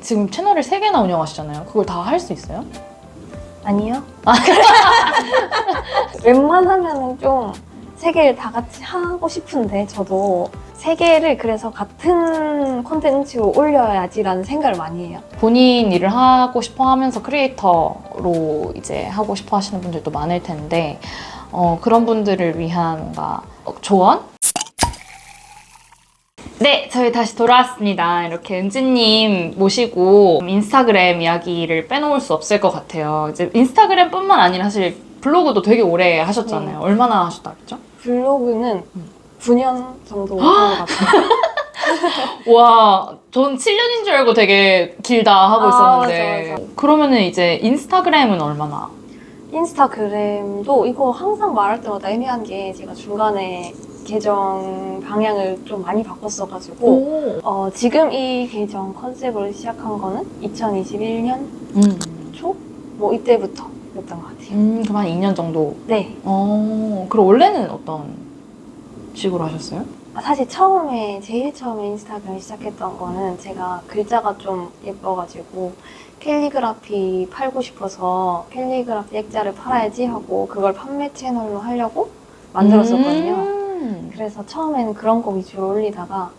지금 채널을 3개나 운영하시잖아요. 그걸 다 할 수 있어요? 아니요. 웬만하면은 좀 3개를 다 같이 하고 싶은데 저도 3개를 그래서 같은 콘텐츠로 올려야지라는 생각을 많이 해요. 본인 일을 하고 싶어 하면서 크리에이터로 이제 하고 싶어 하시는 분들도 많을 텐데 그런 분들을 위한 뭔가 조언? 네, 저희 다시 돌아왔습니다. 이렇게 은지님 모시고 인스타그램 이야기를 빼놓을 수 없을 것 같아요. 이제 인스타그램뿐만 아니라 사실 블로그도 되게 오래 하셨잖아요. 네. 얼마나 하셨다 그랬죠? 블로그는 9년 정도 한 것 같아요. 와, 전 7년인 줄 알고 되게 길다 하고 있었는데. 맞아. 그러면은 이제 인스타그램은 얼마나? 인스타그램도 이거 항상 말할 때마다 애매한 게 제가 중간에 계정 방향을 좀 많이 바꿨어가지고 지금 이 계정 컨셉으로 시작한 거는 2021년 초? 뭐 이때부터였던 것 같아요. 그럼 한 2년 정도? 네. 그럼 원래는 어떤 식으로 하셨어요? 사실 제일 처음에 인스타그램 시작했던 거는 제가 글자가 좀 예뻐가지고 캘리그라피 팔고 싶어서 캘리그라피 액자를 팔아야지 하고 그걸 판매 채널로 하려고 만들었었거든요. 그래서 처음에는 그런 거 위주로 올리다가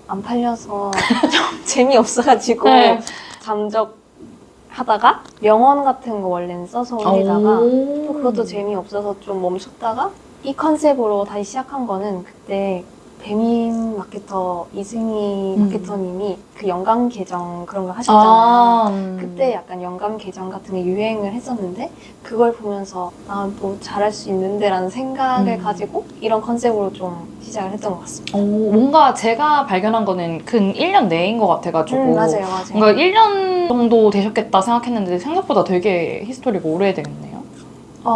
안 팔려서 좀 재미없어가지고 네. 잠적하다가 명언 같은 거 원래는 써서 올리다가 또 그것도 재미없어서 좀 멈췄다가 이 컨셉으로 다시 시작한 거는 그때 배민 마케터 이승희 마케터님이 그 연감 계정 그런 거 하셨잖아요. 그때 약간 연감 계정 같은 게 유행을 했었는데 그걸 보면서 뭐 잘할 수 있는데 라는 생각을 가지고 이런 컨셉으로 좀 시작을 했던 것 같습니다. 뭔가 제가 발견한 거는 근 1년 내인 것 같아가지고 맞아요. 뭔가 1년 정도 되셨겠다 생각했는데 생각보다 되게 히스토리가 오래되겠네요.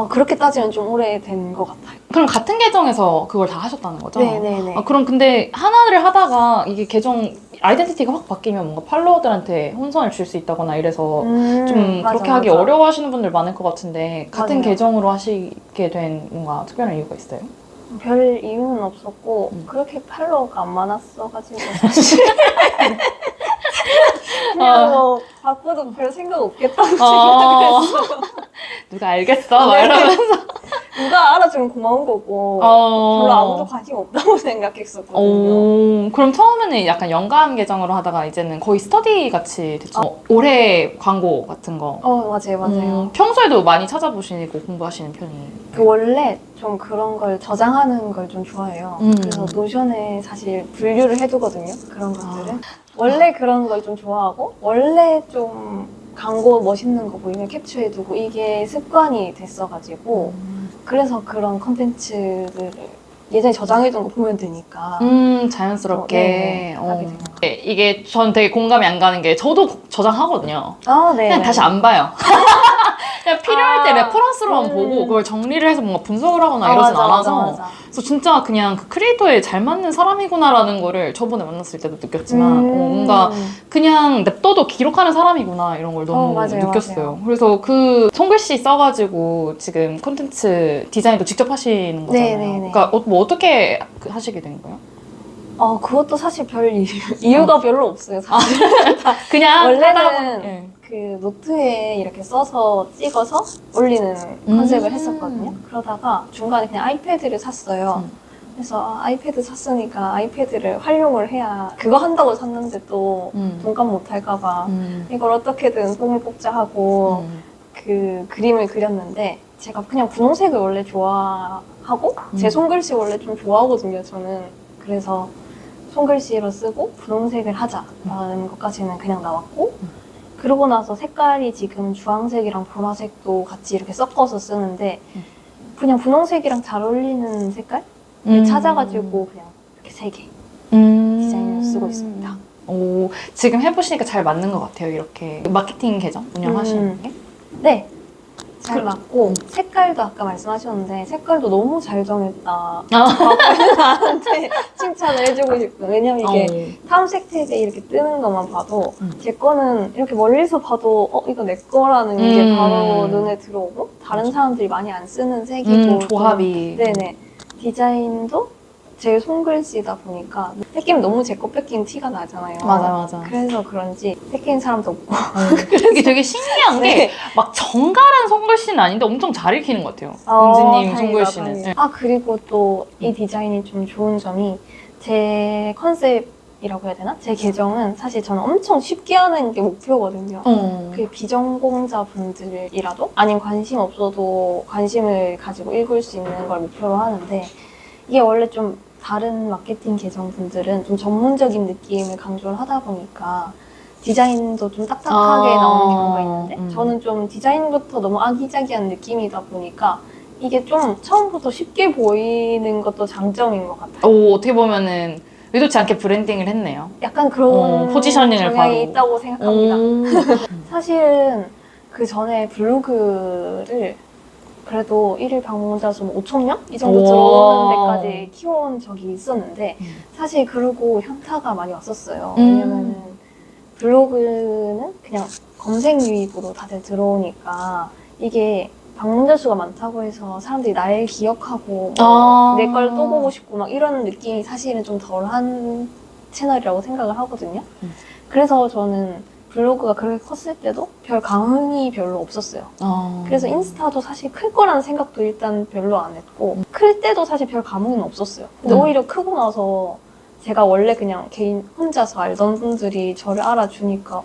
그렇게 따지면 좀 오래된 것 같아요. 그럼 같은 계정에서 그걸 다 하셨다는 거죠? 네네네. 그럼 근데 하나를 하다가 이게 계정 아이덴티티가 확 바뀌면 뭔가 팔로워들한테 혼선을 줄 수 있다거나 이래서 좀 그렇게 하기 어려워하시는 분들 많을 것 같은데 같은 맞아요. 계정으로 하시게 된 뭔가 특별한 이유가 있어요? 별 이유는 없었고 그렇게 팔로워가 안 많았어가지고 사실 그냥 뭐 바꿔도 별 생각 없겠다고 생각했어요. 누가 알겠어? 막 이러면서 누가 알아주면 고마운 거고 별로 아무도 관심 없다고 생각했었거든요. 그럼 처음에는 약간 연감 계정으로 하다가 이제는 거의 스터디 같이 됐죠? 올해 광고 같은 거. 맞아요. 평소에도 많이 찾아보시고 공부하시는 편이에요? 원래 좀 그런 걸 저장하는 걸 좀 좋아해요. 그래서 노션에 사실 분류를 해두거든요. 그런 것들은. 원래 그런 걸 좀 좋아하고 원래 좀 광고 멋있는 거 보이면 캡처해두고 이게 습관이 됐어가지고 그래서 그런 컨텐츠들을 예전에 저장해둔 거 보면 되니까 자연스럽게 하게 되는 것 같아요. 이게 전 되게 공감이 안 가는 게 저도 저장하고요. 네. 그냥 다시 안 봐요. 그냥 필요할 때 레퍼런스로만 보고 그걸 정리를 해서 뭔가 분석을 하거나 이러진 않아서 맞아. 그래서 진짜 그냥 그 크리에이터에 잘 맞는 사람이구나라는 거를 저번에 만났을 때도 느꼈지만 뭔가 그냥 냅둬도 기록하는 사람이구나 이런 걸 너무 느꼈어요. 맞아요. 그래서 그 손글씨 써가지고 지금 콘텐츠 디자인도 직접 하시는 거잖아요. 네네네. 그러니까 뭐 어떻게 하시게 된 거예요? 그것도 사실 별 이유가 별로 없어요. 사실. 그냥 원래는 그 노트에 이렇게 써서 찍어서 올리는 컨셉을 했었거든요. 그러다가 중간에 그냥 아이패드를 샀어요. 그래서 아이패드 샀으니까 아이패드를 활용을 해야 그거 한다고 샀는데 또 돈값 못할까봐 이걸 어떻게든 뽕을 뽑자 하고 그 그림을 그렸는데 제가 그냥 분홍색을 원래 좋아하고 제 손글씨 원래 좀 좋아하거든요. 저는 그래서 손글씨로 쓰고 분홍색을 하자라는 것까지는 그냥 나왔고 그러고 나서 색깔이 지금 주황색이랑 보라색도 같이 이렇게 섞어서 쓰는데 그냥 분홍색이랑 잘 어울리는 색깔? 찾아가지고 그냥 이렇게 3개 디자인을 쓰고 있습니다. 지금 해보시니까 잘 맞는 것 같아요. 이렇게 마케팅 계정 운영하시는 게? 네. 잘 맞고 색깔도 아까 말씀하셨는데 색깔도 너무 잘 정했다. 나한테 칭찬을 해주고 싶어요. 왜냐면 이게 탐색 탭에 이렇게 뜨는 것만 봐도 제 거는 이렇게 멀리서 봐도 이거 내 거라는 게 바로 눈에 들어오고 다른 사람들이 많이 안 쓰는 색이고 조합이 네네. 디자인도 제 손글씨다 보니까 뺏기면 너무 제 거 뺏긴 티가 나잖아요. 맞아. 그래서 그런지 뺏긴 사람도 없고. 이게 되게 신기한 게 네. 막 정갈한 손글씨는 아닌데 엄청 잘 읽히는 것 같아요. 은지님 다행이다, 손글씨는. 다행이다. 네. 아, 그리고 또 이 디자인이 좀 좋은 점이 제 컨셉이라고 해야 되나? 제 계정은 사실 저는 엄청 쉽게 하는 게 목표거든요. 그 비전공자 분들이라도 아니면 관심 없어도 관심을 가지고 읽을 수 있는 걸 목표로 하는데 이게 원래 좀 다른 마케팅 계정 분들은 좀 전문적인 느낌을 강조를 하다 보니까 디자인도 좀 딱딱하게 나오는 경우가 있는데 저는 좀 디자인부터 너무 아기자기한 느낌이다 보니까 이게 좀 처음부터 쉽게 보이는 것도 장점인 것 같아요. 오, 어떻게 보면은 의도치 않게 브랜딩을 했네요. 약간 그런 포지셔닝을 경향이 바로. 있다고 생각합니다. 사실은 그 전에 블로그를 그래도 1일 방문자 수 5,000명? 이 정도 들어오는 데까지 키워온 적이 있었는데 사실 그러고 현타가 많이 왔었어요. 왜냐면은 블로그는 그냥 검색 유입으로 다들 들어오니까 이게 방문자 수가 많다고 해서 사람들이 날 기억하고 내 걸 또 보고 싶고 막 이런 느낌이 사실은 좀 덜한 채널이라고 생각을 하거든요. 그래서 저는 블로그가 그렇게 컸을 때도 별 감흥이 별로 없었어요. 그래서 인스타도 사실 클 거라는 생각도 일단 별로 안 했고 클 때도 사실 별 감흥은 없었어요. 근데 오히려 크고 나서 제가 원래 그냥 개인 혼자서 알던 분들이 저를 알아주니까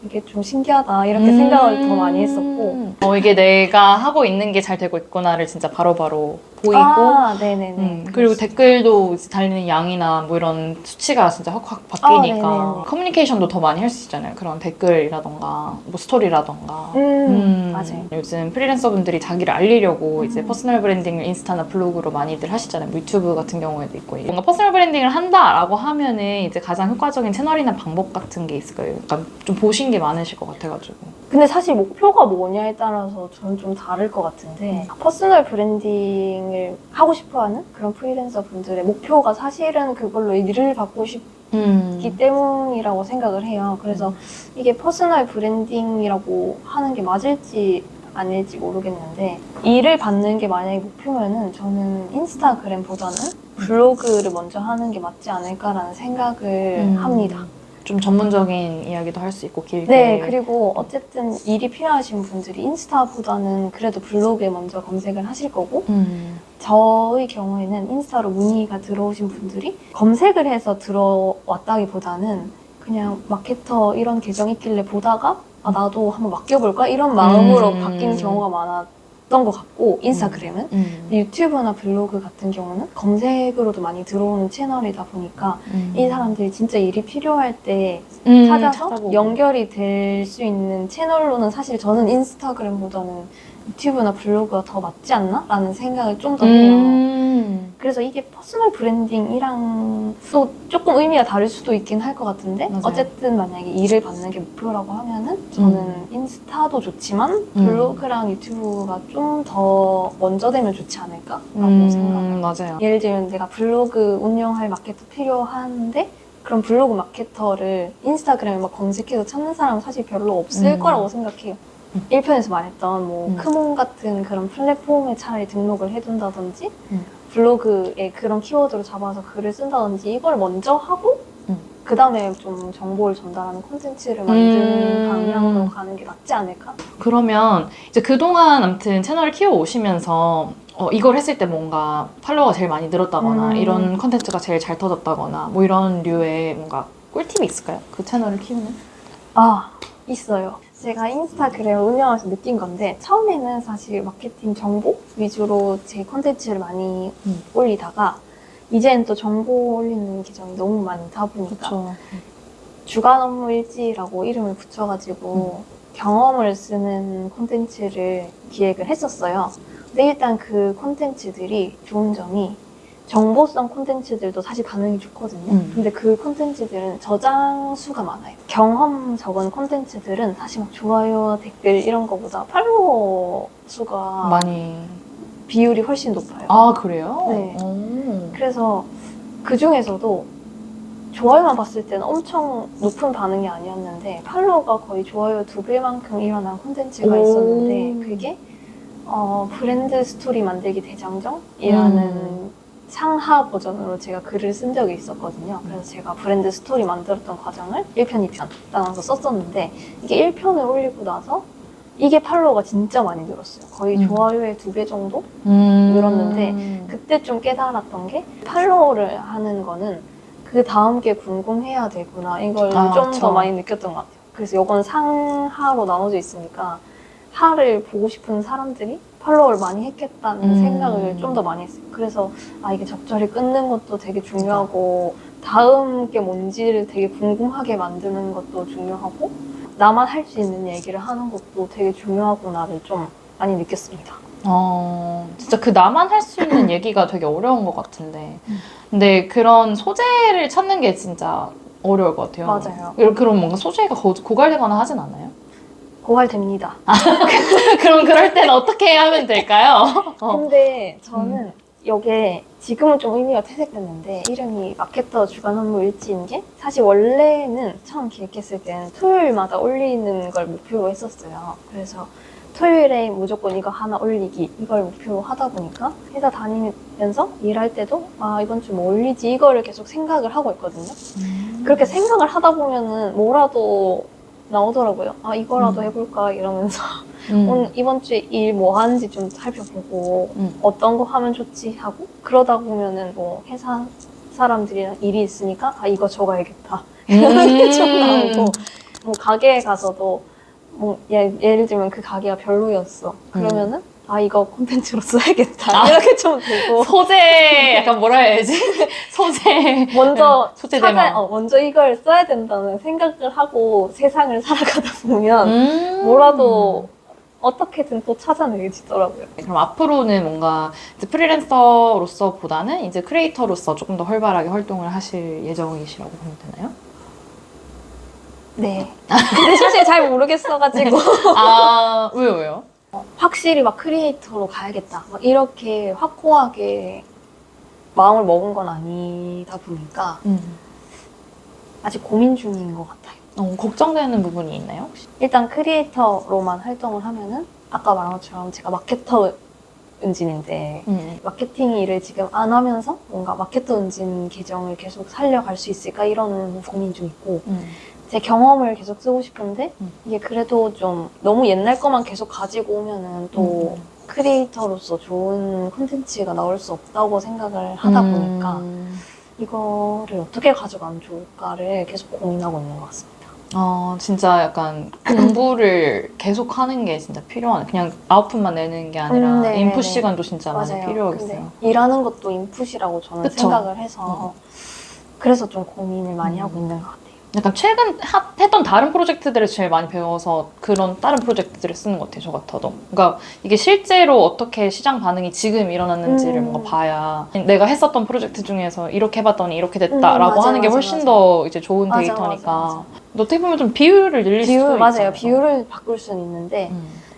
이게 좀 신기하다 이렇게 생각을 더 많이 했었고 이게 내가 하고 있는 게 잘 되고 있구나를 진짜 바로바로 보이고 네네네. 그리고 댓글도 이제 달리는 양이나 뭐 이런 수치가 진짜 확확 바뀌니까 네네네. 커뮤니케이션도 더 많이 할 수 있잖아요. 그런 댓글이라던가 뭐 스토리라던가 맞아요. 요즘 프리랜서분들이 자기를 알리려고 이제 퍼스널 브랜딩을 인스타나 블로그로 많이들 하시잖아요. 뭐 유튜브 같은 경우에도 있고 뭔가 퍼스널 브랜딩을 한다라고 하면은 이제 가장 효과적인 채널이나 방법 같은 게 있을까요? 약간 좀 보신 게 많으실 것 같아가지고. 근데 사실 목표가 뭐냐에 따라서 저는 좀 다를 것 같은데 퍼스널 브랜딩을 하고 싶어하는 그런 프리랜서 분들의 목표가 사실은 그걸로 일을 받고 싶기 때문이라고 생각을 해요. 그래서 이게 퍼스널 브랜딩이라고 하는 게 맞을지 아닐지 모르겠는데 일을 받는 게 만약에 목표면은 저는 인스타그램보다는 블로그를 먼저 하는 게 맞지 않을까라는 생각을 합니다. 좀 전문적인 이야기도 할 수 있고 길게. 네, 그리고 어쨌든 일이 필요하신 분들이 인스타보다는 그래도 블로그에 먼저 검색을 하실 거고 저의 경우에는 인스타로 문의가 들어오신 분들이 검색을 해서 들어왔다기보다는 그냥 마케터 이런 계정 있길래 보다가 나도 한번 맡겨볼까? 이런 마음으로 바뀌는 경우가 많았던 것 같고 인스타그램은 유튜브나 블로그 같은 경우는 검색으로도 많이 들어오는 채널이다 보니까 이 사람들이 진짜 일이 필요할 때 찾아서 찾아보고. 연결이 될 수 있는 채널로는 사실 저는 인스타그램보다는 유튜브나 블로그가 더 맞지 않나? 라는 생각을 좀 더 해요. 그래서 이게 퍼스널 브랜딩이랑 또 조금 의미가 다를 수도 있긴 할 것 같은데 맞아요. 어쨌든 만약에 일을 받는 게 목표라고 하면은 저는 인스타도 좋지만 블로그랑 유튜브가 좀 더 먼저 되면 좋지 않을까라고 생각합니다. 맞아요. 예를 들면 내가 블로그 운영할 마케터 필요한데 그럼 블로그 마케터를 인스타그램에 막 검색해서 찾는 사람은 사실 별로 없을 거라고 생각해요. 1편에서 말했던 뭐 크몬 같은 그런 플랫폼에 차라리 등록을 해둔다든지 블로그에 그런 키워드로 잡아서 글을 쓴다든지 이걸 먼저 하고 그 다음에 좀 정보를 전달하는 콘텐츠를 만드는 방향으로 가는 게 낫지 않을까? 그러면 이제 그동안 아무튼 채널을 키워오시면서 이걸 했을 때 뭔가 팔로워가 제일 많이 늘었다거나 이런 컨텐츠가 제일 잘 터졌다거나 뭐 이런 류의 뭔가 꿀팁이 있을까요? 그 채널을 키우는? 있어요. 제가 인스타그램을 운영하면서 느낀 건데 처음에는 사실 마케팅 정보 위주로 제 콘텐츠를 많이 올리다가 이제는 또 정보 올리는 계정이 너무 많다 보니까 그렇죠. 주간 업무 일지라고 이름을 붙여가지고 경험을 쓰는 콘텐츠를 기획을 했었어요. 근데 일단 그 콘텐츠들이 좋은 점이 정보성 콘텐츠들도 사실 반응이 좋거든요. 근데 그 콘텐츠들은 저장 수가 많아요. 경험 적은 콘텐츠들은 사실 막 좋아요, 댓글 이런 거보다 팔로워 수가 많이. 비율이 훨씬 높아요. 아, 그래요? 네. 그래서 그 중에서도 좋아요만 봤을 때는 엄청 높은 반응이 아니었는데 팔로워가 거의 좋아요 2배만큼 일어난 콘텐츠가 있었는데 그게 브랜드 스토리 만들기 대장정이라는 상하 버전으로 제가 글을 쓴 적이 있었거든요. 그래서 제가 브랜드 스토리 만들었던 과정을 1편, 2편 나눠서 썼었는데 이게 1편을 올리고 나서 이게 팔로워가 진짜 많이 늘었어요. 거의 좋아요의 2배 정도 늘었는데 그때 좀 깨달았던 게 팔로워를 하는 거는 그 다음 게 궁금해야 되구나 이걸 좀 더 많이 느꼈던 것 같아요. 그래서 이건 상하로 나눠져 있으니까 하를 보고 싶은 사람들이 팔로우를 많이 했겠다는 생각을 좀 더 많이 했어요. 그래서 이게 적절히 끊는 것도 되게 중요하고 다음 게 뭔지를 되게 궁금하게 만드는 것도 중요하고 나만 할 수 있는 얘기를 하는 것도 되게 중요하구나를 좀 많이 느꼈습니다. 진짜 그 나만 할 수 있는 얘기가 되게 어려운 것 같은데 근데 그런 소재를 찾는 게 진짜 어려울 것 같아요. 맞아요. 그럼 뭔가 소재가 고갈되거나 하진 않아요? 고갈됩니다. 그럼 그럴 때는 어떻게 하면 될까요? 근데 저는 이게 지금은 좀 의미가 퇴색됐는데 이름이 마케터 주간 업무 일지인 게 사실 원래는 처음 기획했을 때는 토요일마다 올리는 걸 목표로 했었어요. 그래서 토요일에 무조건 이거 하나 올리기 이걸 목표로 하다 보니까 회사 다니면서 일할 때도 이번 주 뭐 올리지 이거를 계속 생각을 하고 있거든요. 그렇게 생각을 하다 보면은 뭐라도 나오더라고요. 이거라도 해볼까 이러면서 오늘 이번 주에 일 뭐 하는지 좀 살펴보고 어떤 거 하면 좋지 하고 그러다 보면은 뭐 회사 사람들이랑 일이 있으니까 이거 적어야겠다 이런 게 좀 나오고 뭐 가게에 가서도 뭐 예를 들면 그 가게가 별로였어 그러면은 이거 콘텐츠로 써야겠다 이렇게 좀 되고 소재 약간 뭐라 해야지? 소재 먼저 소재대망 먼저 이걸 써야 된다는 생각을 하고 세상을 살아가다 보면 뭐라도 어떻게든 또 찾아내지더라고요. 그럼 앞으로는 뭔가 이제 프리랜서로서보다는 이제 크리에이터로서 조금 더 활발하게 활동을 하실 예정이시라고 보면 되나요? 네. 근데 사실 잘 모르겠어가지고 왜요? 확실히 막 크리에이터로 가야겠다 막 이렇게 확고하게 마음을 먹은 건 아니다 보니까 아직 고민 중인 것 같아요. 걱정되는 부분이 있나요? 혹시? 일단 크리에이터로만 활동을 하면은 아까 말한 것처럼 제가 마케터 은진인데 마케팅 일을 지금 안 하면서 뭔가 마케터 은진 계정을 계속 살려갈 수 있을까 이런 고민 좀 있고 제 경험을 계속 쓰고 싶은데 이게 그래도 좀 너무 옛날 거만 계속 가지고 오면은 또 크리에이터로서 좋은 콘텐츠가 나올 수 없다고 생각을 하다 보니까 이거를 어떻게 가져가면 좋을까를 계속 고민하고 있는 것 같습니다. 진짜 약간 공부를 계속 하는 게 진짜 필요한 그냥 아웃풋만 내는 게 아니라 네, 인풋 네. 시간도 진짜 많이 맞아요. 필요하겠어요. 근데 일하는 것도 인풋이라고 저는 그쵸? 생각을 해서 그래서 좀 고민을 많이 하고 있는 것 같아요. 약간 최근 했던 다른 프로젝트들을 제일 많이 배워서 그런 다른 프로젝트들을 쓰는 것 같아요, 저 같아도. 그러니까 이게 실제로 어떻게 시장 반응이 지금 일어났는지를 뭔가 봐야 내가 했었던 프로젝트 중에서 이렇게 해봤더니 이렇게 됐다라고 맞아요, 하는 게 맞아요, 훨씬 맞아요. 더 이제 좋은 맞아, 데이터니까. 맞아. 어떻게 보면 좀 비율을 늘릴 수도 있잖아요. 맞아요. 비율을 바꿀 수는 있는데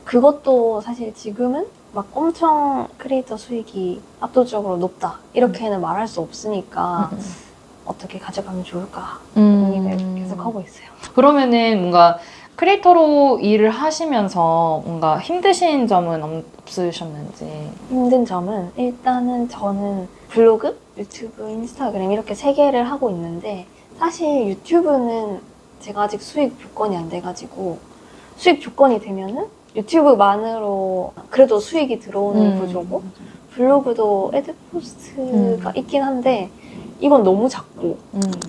그것도 사실 지금은 막 엄청 크리에이터 수익이 압도적으로 높다 이렇게는 말할 수 없으니까 어떻게 가져가면 좋을까 고민을 계속 하고 있어요. 그러면은 뭔가 크리에이터로 일을 하시면서 뭔가 힘드신 점은 없으셨는지. 힘든 점은 일단은 저는 블로그, 유튜브, 인스타그램 이렇게 3개를 하고 있는데 사실 유튜브는 제가 아직 수익 조건이 안 돼가지고 수익 조건이 되면은 유튜브만으로 그래도 수익이 들어오는 구조고 블로그도 애드포스트가 있긴 한데 이건 너무 작고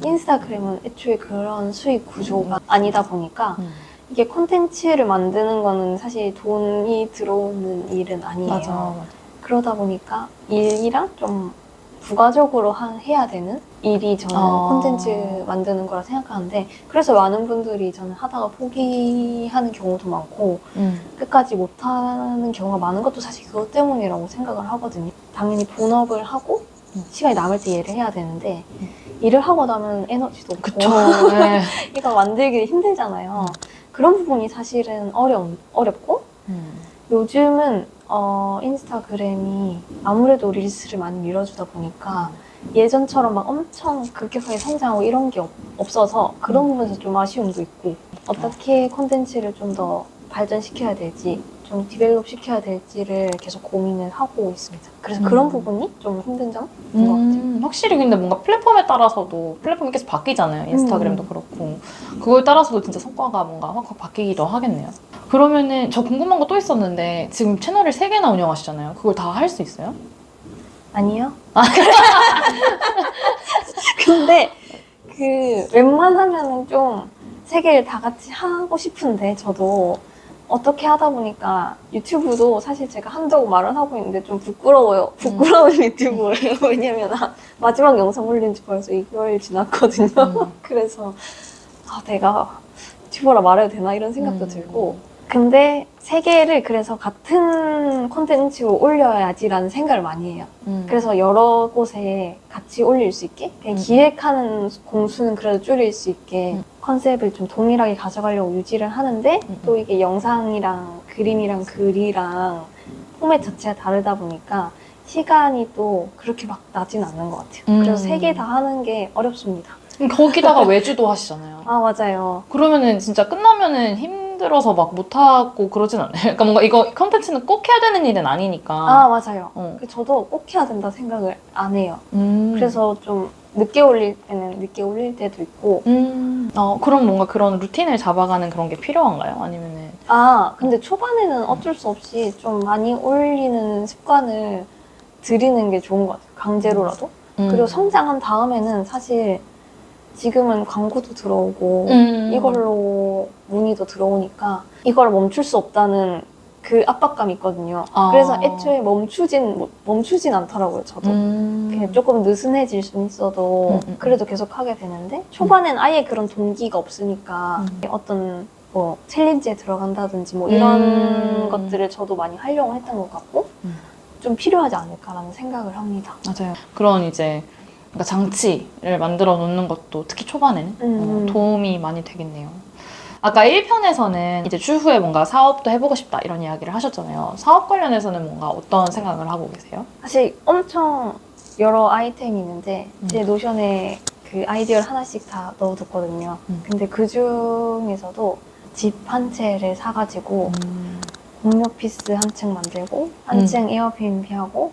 인스타그램은 애초에 그런 수익 구조가 아니다 보니까 이게 콘텐츠를 만드는 거는 사실 돈이 들어오는 일은 아니에요. 맞아. 그러다 보니까 일이랑 좀 부가적으로 해야 되는 일이 저는 콘텐츠 만드는 거라 생각하는데 그래서 많은 분들이 저는 하다가 포기하는 경우도 많고 끝까지 못하는 경우가 많은 것도 사실 그것 때문이라고 생각을 하거든요. 당연히 본업을 하고 시간이 남을 때 일을 해야 되는데 일을 하고 나면 에너지도 없고 그쵸. 네. 이거 만들기 힘들잖아요. 그런 부분이 사실은 어렵고 요즘은 인스타그램이 아무래도 릴스를 많이 밀어주다 보니까 예전처럼 막 엄청 급격하게 성장하고 이런 게 없어서 그런 부분에서 좀 아쉬움도 있고 어떻게 콘텐츠를 좀 더 발전시켜야 될지 좀 디벨롭 시켜야 될지를 계속 고민을 하고 있습니다. 그래서 그런 부분이 좀 힘든 점인 것 같아요. 확실히 근데 뭔가 플랫폼에 따라서도 플랫폼이 계속 바뀌잖아요. 인스타그램도 그렇고. 그거에 따라서도 진짜 성과가 뭔가 확 바뀌기도 하겠네요. 그러면은 저 궁금한 거 또 있었는데 지금 채널을 3개나 운영하시잖아요. 그걸 다 할 수 있어요? 아니요. 근데 그 웬만하면은 좀 3개를 다 같이 하고 싶은데 저도 어떻게 하다 보니까 유튜브도 사실 제가 한다고 말을 하고 있는데 좀 부끄러워요. 부끄러운 유튜브예요. 왜냐면 마지막 영상 올린 지 벌써 2개월 지났거든요. 그래서 내가 유튜버라 말해도 되나 이런 생각도 들고 근데 3개를 그래서 같은 콘텐츠로 올려야지라는 생각을 많이 해요. 그래서 여러 곳에 같이 올릴 수 있게 그냥 기획하는 공수는 그래도 줄일 수 있게 컨셉을 좀 동일하게 가져가려고 유지를 하는데 또 이게 영상이랑 그림이랑 글이랑 포맷 자체가 다르다 보니까 시간이 또 그렇게 막 나진 않는 것 같아요. 그래서 3개 다 하는 게 어렵습니다. 거기다가 외주도 하시잖아요. 아, 맞아요. 그러면은 진짜 끝나면은 힘들어서 막 못하고 그러진 않아요? 그러니까 뭔가 이거 컨텐츠는 꼭 해야 되는 일은 아니니까. 아, 맞아요. 어. 저도 꼭 해야 된다 생각을 안 해요. 그래서 그래서 좀 늦게 올릴 때는 늦게 올릴 때도 있고. 그럼 뭔가 그런 루틴을 잡아가는 그런 게 필요한가요? 아니면은 근데 초반에는 어쩔 수 없이 좀 많이 올리는 습관을 들이는 게 좋은 것 같아요. 강제로라도. 그리고 성장한 다음에는 사실 지금은 광고도 들어오고 이걸로 문의도 들어오니까 이걸 멈출 수 없다는 그 압박감이 있거든요. 그래서 애초에 멈추진 않더라고요, 저도. 그냥 조금 느슨해질 수는 있어도 그래도 계속 하게 되는데 초반엔 아예 그런 동기가 없으니까 어떤 뭐 챌린지에 들어간다든지 뭐 이런 것들을 저도 많이 하려고 했던 것 같고 좀 필요하지 않을까라는 생각을 합니다. 맞아요. 그런 이제 그러니까 장치를 만들어 놓는 것도 특히 초반에는 도움이 많이 되겠네요. 아까 1편에서는 이제 추후에 뭔가 사업도 해보고 싶다 이런 이야기를 하셨잖아요. 사업 관련해서는 뭔가 어떤 생각을 하고 계세요? 사실 엄청 여러 아이템이 있는데 제 노션에 그 아이디어를 하나씩 다 넣어뒀거든요. 근데 그 중에서도 집 한 채를 사가지고 공유 오피스 한 층 만들고 한 층 에어비앤비 하고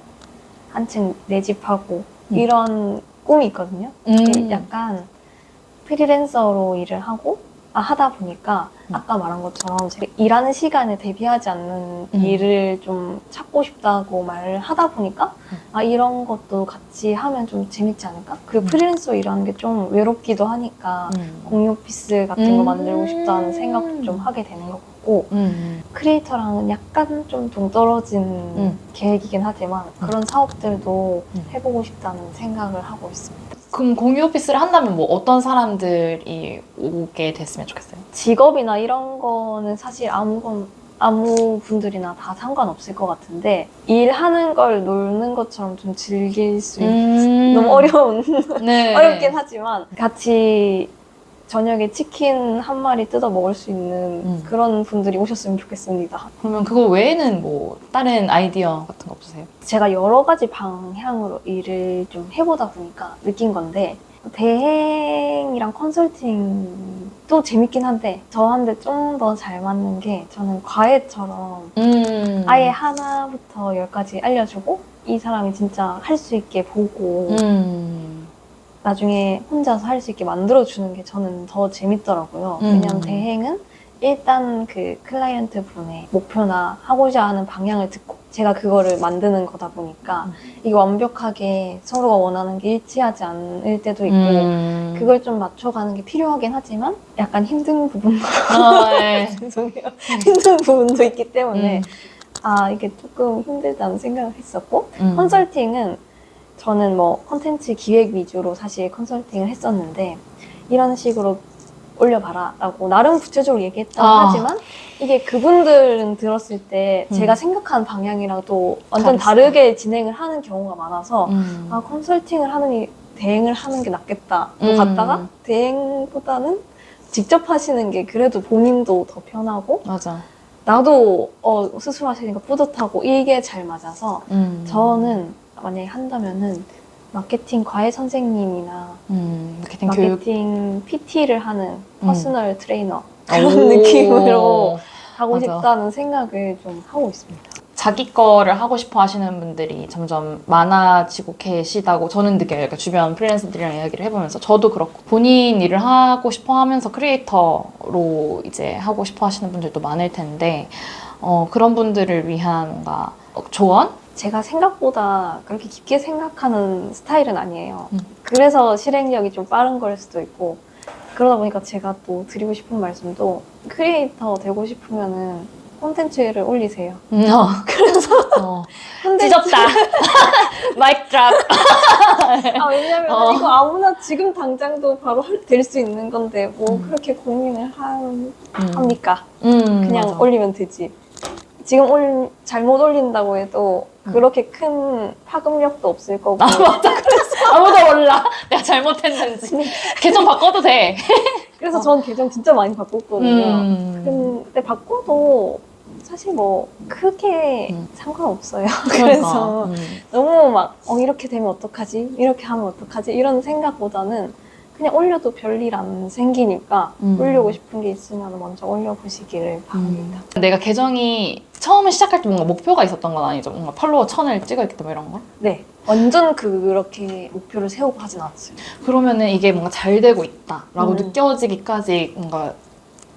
한 층 내 집 하고 이런 꿈이 있거든요. 약간 프리랜서로 일을 하다 보니까 아까 말한 것처럼 제가 일하는 시간에 대비하지 않는 일을 좀 찾고 싶다고 말을 하다 보니까 이런 것도 같이 하면 좀 재밌지 않을까? 그리고 프리랜서 일하는 게 좀 외롭기도 하니까 공유 오피스 같은 거 만들고 싶다는 생각도 좀 하게 되는 것 같고 크리에이터랑은 약간 좀 동떨어진 계획이긴 하지만 그런 사업들도 해보고 싶다는 생각을 하고 있습니다. 그럼 공유 오피스를 한다면 뭐 어떤 사람들이 오게 됐으면 좋겠어요? 직업이나 이런 거는 사실 아무 분들이나 다 상관없을 것 같은데 일하는 걸 놀는 것처럼 좀 즐길 수 있는 너무 어려운 네. 어렵긴 하지만 같이 저녁에 치킨 한 마리 뜯어 먹을 수 있는 그런 분들이 오셨으면 좋겠습니다. 그러면 그거 외에는 뭐 다른 아이디어 같은 거 없으세요? 제가 여러 가지 방향으로 일을 좀 해보다 보니까 느낀 건데 대행이랑 컨설팅도 재밌긴 한데 저한테 좀 더 잘 맞는 게 저는 과외처럼 아예 하나부터 10까지 알려주고 이 사람이 진짜 할 수 있게 보고 나중에 혼자서 할 수 있게 만들어주는 게 저는 더 재밌더라고요. 왜냐면 대행은 일단 그 클라이언트 분의 목표나 하고자 하는 방향을 듣고 제가 그거를 만드는 거다 보니까 이게 완벽하게 서로가 원하는 게 일치하지 않을 때도 있고 그걸 좀 맞춰가는 게 필요하긴 하지만 약간 힘든 부분도 죄송해요. 힘든 부분도 있기 때문에 이게 조금 힘들다는 생각을 했었고 컨설팅은 저는 뭐 콘텐츠 기획 위주로 사실 컨설팅을 했었는데 이런 식으로 올려봐라 라고 나름 구체적으로 얘기했다고 하지만 이게 그분들은 들었을 때 제가 생각하는 방향이랑 또 완전 다르게 진행을 하는 경우가 많아서 컨설팅을 하느니 대행을 하는 게 낫겠다 또 갔다가 대행보다는 직접 하시는 게 그래도 본인도 더 편하고 맞아. 나도 스스로 하시니까 뿌듯하고 이게 잘 맞아서 저는 만약에 한다면은 마케팅 과외 선생님이나 마케팅 PT를 하는 퍼스널 트레이너 그런 느낌으로 하고 맞아. 싶다는 생각을 좀 하고 있습니다. 자기 거를 하고 싶어 하시는 분들이 점점 많아지고 계시다고 저는 느껴요. 그러니까 주변 프리랜서들이랑 이야기를 해보면서 저도 그렇고 본인 일을 하고 싶어 하면서 크리에이터로 이제 하고 싶어 하시는 분들도 많을 텐데 그런 분들을 위한 뭔가 조언? 제가 생각보다 그렇게 깊게 생각하는 스타일은 아니에요. 그래서 실행력이 좀 빠른 걸 수도 있고 그러다 보니까 제가 또 드리고 싶은 말씀도 크리에이터 되고 싶으면은 콘텐츠를 올리세요. 그래서 콘텐츠 찢었다. 마이크 드랍. 왜냐면 이거 아무나 지금 당장도 바로 될 수 있는 건데 뭐 그렇게 고민을 합니까? 그냥 맞아. 올리면 되지. 지금 잘못 올린다고 해도 그렇게 큰 파급력도 없을 거고. 맞아. 그래서 아무도 몰라. 내가 잘못했는지. 계정 바꿔도 돼. 그래서 전 계정 진짜 많이 바꿨거든요. 근데 바꿔도 사실 뭐 크게 상관없어요. 그래서 너무 막 이렇게 되면 어떡하지? 이렇게 하면 어떡하지? 이런 생각보다는 그냥 올려도 별일 안 생기니까 올리고 싶은 게 있으면 먼저 올려보시기를 바랍니다. 내가 계정이 처음에 시작할 때 뭔가 목표가 있었던 건 아니죠? 뭔가 팔로워 1000을 찍어야겠다 뭐 이런 거? 네. 완전 그렇게 목표를 세우고 하진 않았어요. 그러면은 이게 뭔가 잘 되고 있다라고 음. 느껴지기까지 뭔가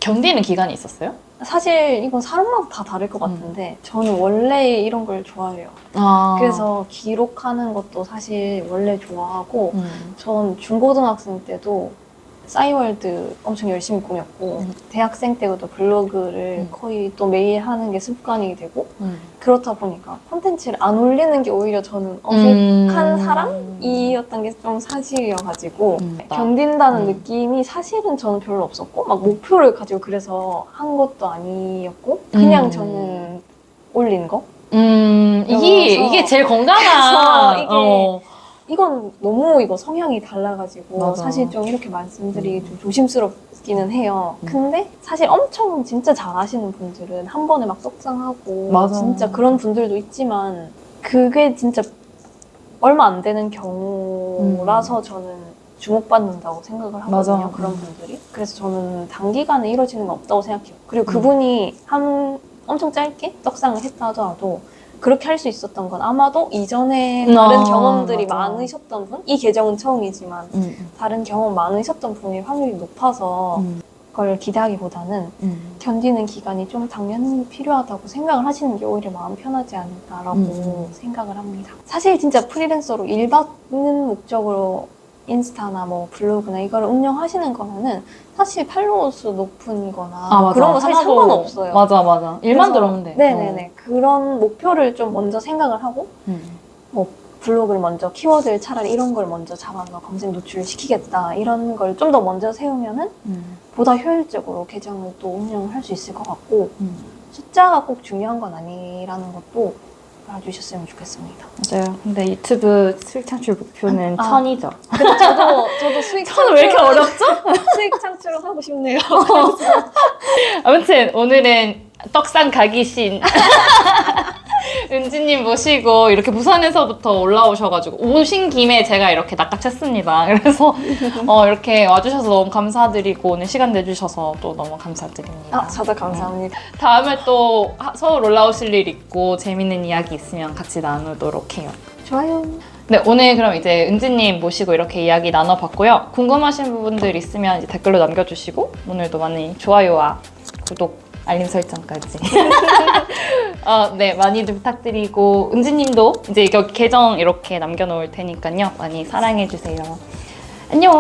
견디는 기간이 있었어요? 사실 이건 사람마다 다 다를 것 같은데 저는 원래 이런 걸 좋아해요. 아. 그래서 기록하는 것도 사실 원래 좋아하고 전 중고등학생 때도 싸이월드 엄청 열심히 꾸몄고 대학생 때도 블로그를 거의 또 매일 하는 게 습관이 되고 그렇다 보니까 콘텐츠를 안 올리는 게 오히려 저는 어색한 사람이었던 게 좀 사실이어가지고 견딘다는 느낌이 사실은 저는 별로 없었고 막 목표를 가지고 그래서 한 것도 아니었고 그냥 저는 올린 거 이게 제일 건강한. 그래서 이건 너무 이거 성향이 달라가지고 맞아. 사실 좀 이렇게 말씀드리기 좀 조심스럽기는 해요. 근데 사실 엄청 진짜 잘하시는 분들은 한 번에 막 떡상하고 맞아. 진짜 그런 분들도 있지만 그게 진짜 얼마 안 되는 경우라서 저는 주목받는다고 생각을 하거든요. 맞아. 그런 분들이. 그래서 저는 단기간에 이루어지는 건 없다고 생각해요. 그리고 그분이 엄청 짧게 떡상을 했다 하더라도 그렇게 할 수 있었던 건 아마도 이전에 다른 경험들이 맞아. 많으셨던 분? 이 계정은 처음이지만 다른 경험 많으셨던 분일 확률이 높아서 그걸 기대하기보다는 견디는 기간이 좀 당연히 필요하다고 생각을 하시는 게 오히려 마음 편하지 않을까라고 생각을 합니다. 사실 진짜 프리랜서로 일 받는 목적으로 인스타나 뭐 블로그나 이걸 운영하시는 거면은 사실 팔로워 수 높은 거나 그런 거 사실 상관없어요. 맞아. 일만 들어오면 돼. 네네네. 그런 목표를 좀 먼저 생각을 하고 뭐 블로그를 먼저 키워드를 차라리 이런 걸 먼저 잡아서 검색 노출을 시키겠다 이런 걸 좀 더 먼저 세우면은 보다 효율적으로 계정을 또 운영을 할 수 있을 것 같고 숫자가 꼭 중요한 건 아니라는 것도 알아주셨으면 좋겠습니다. 맞아요. 근데 유튜브 수익 창출 목표는 1000이죠. 근데 저도 수익 1000은 왜 이렇게 어렵죠? 수익 창출을 하고 싶네요. 아무튼 오늘은 떡상 가기신 은지님 모시고 이렇게 부산에서부터 올라오셔가지고 오신 김에 제가 이렇게 낚아챘습니다. 그래서 이렇게 와주셔서 너무 감사드리고 오늘 시간 내주셔서 또 너무 감사드립니다. 저도 감사합니다. 다음에 또 서울 올라오실 일 있고 재밌는 이야기 있으면 같이 나누도록 해요. 좋아요. 네, 오늘 그럼 이제 은지님 모시고 이렇게 이야기 나눠봤고요. 궁금하신 부분들 있으면 이제 댓글로 남겨주시고 오늘도 많이 좋아요와 구독, 알림 설정까지 네, 많이들 부탁드리고 은지님도 이제 계정 이렇게 남겨놓을 테니까요. 많이 사랑해주세요. 안녕.